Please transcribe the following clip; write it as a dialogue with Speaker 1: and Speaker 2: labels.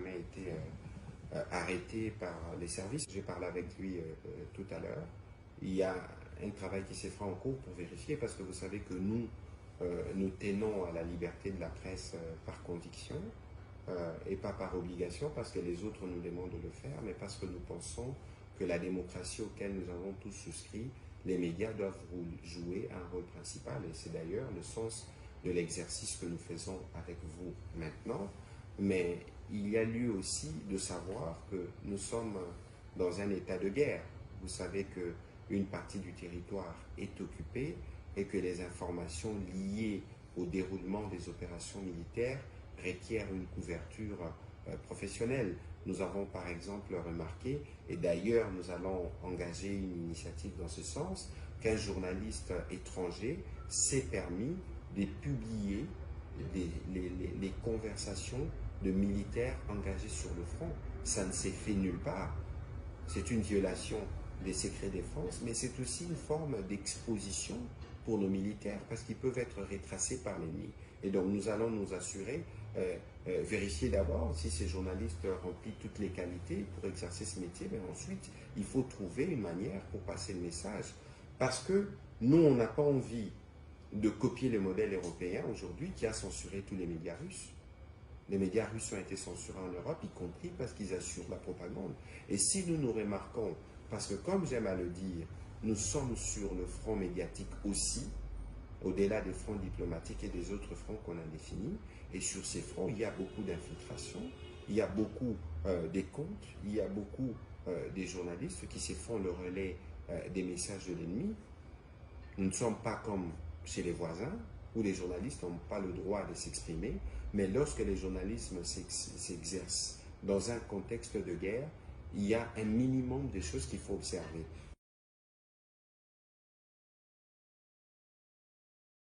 Speaker 1: jamais été arrêté par les services. J'ai parlé avec lui tout à l'heure. Il y a un travail qui s'est fait en cours pour vérifier, parce que vous savez que nous tenons à la liberté de la presse par conviction et pas par obligation, parce que les autres nous demandent de le faire, mais parce que nous pensons que la démocratie auquel nous avons tous souscrit, les médias doivent jouer un rôle principal. Et c'est d'ailleurs le sens de l'exercice que nous faisons avec vous maintenant. Mais il y a lieu aussi de savoir que nous sommes dans un état de guerre. Vous savez qu'une partie du territoire est occupée et que les informations liées au déroulement des opérations militaires requièrent une couverture professionnelle. Nous avons par exemple remarqué, et d'ailleurs nous allons engager une initiative dans ce sens, qu'un journaliste étranger s'est permis de publier les conversations de militaires engagés sur le front. Ça ne s'est fait nulle part. C'est une violation des secrets défense, mais c'est aussi une forme d'exposition pour nos militaires, parce qu'ils peuvent être retracés par l'ennemi. Et donc nous allons nous assurer, vérifier d'abord si ces journalistes remplissent toutes les qualités pour exercer ce métier, mais ensuite il faut trouver une manière pour passer le message. Parce que nous, on n'a pas envie de copier le modèle européen aujourd'hui qui a censuré tous les médias russes. Les médias russes ont été censurés en Europe, y compris parce qu'ils assurent la propagande. Et si nous nous remarquons, parce que comme j'aime à le dire, nous sommes sur le front médiatique aussi, au-delà des fronts diplomatiques et des autres fronts qu'on a définis, et sur ces fronts, il y a beaucoup d'infiltration, il y a beaucoup des comptes, il y a beaucoup des journalistes qui se font le relais des messages de l'ennemi. Nous ne sommes pas comme chez les voisins, où les journalistes n'ont pas le droit de s'exprimer, mais lorsque les journalismes s'exercent dans un contexte de guerre, il y a un minimum de choses qu'il faut observer.